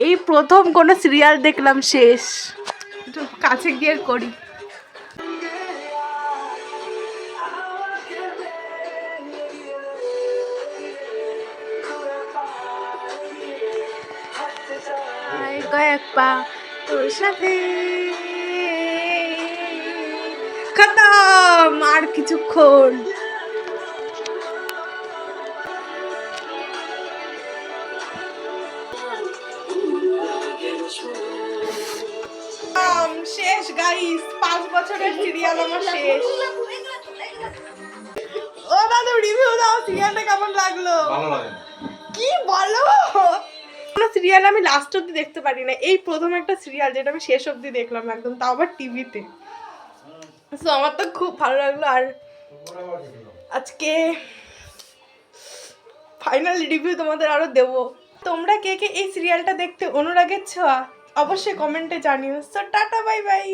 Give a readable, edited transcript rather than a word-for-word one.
এই প্রথম কোনো সিরিয়াল দেখলাম শেষ। একটু কাছে গিয়ে করি। কয়েক পা তোর সাথে খতম, আর কিছুক্ষণ। শেষ গাইস, 5 বছরের সিরিয়াল আমার শেষ। ও দাদু রিভিউ দাও, সিরিয়ালটা কেমন লাগলো? ভালো লাগে। কি বলো? কোনো সিরিয়াল আমি লাস্ট অব্দি দেখতে পারি না, এই প্রথম একটা সিরিয়াল যেটা আমি শেষ অব্দি দেখলাম একদম, তাও আবার টিভিতে। সো আমার তো খুব ভালো লাগলো। আর আজকে ফাইনাল রিভিউ তোমাদের আরো দেবো। তোমরা কে কে এই সিরিয়ালটা দেখতে অনুরাগের ছোঁয়া অবশ্যই কমেন্টে জানিও। So tata, bye bye.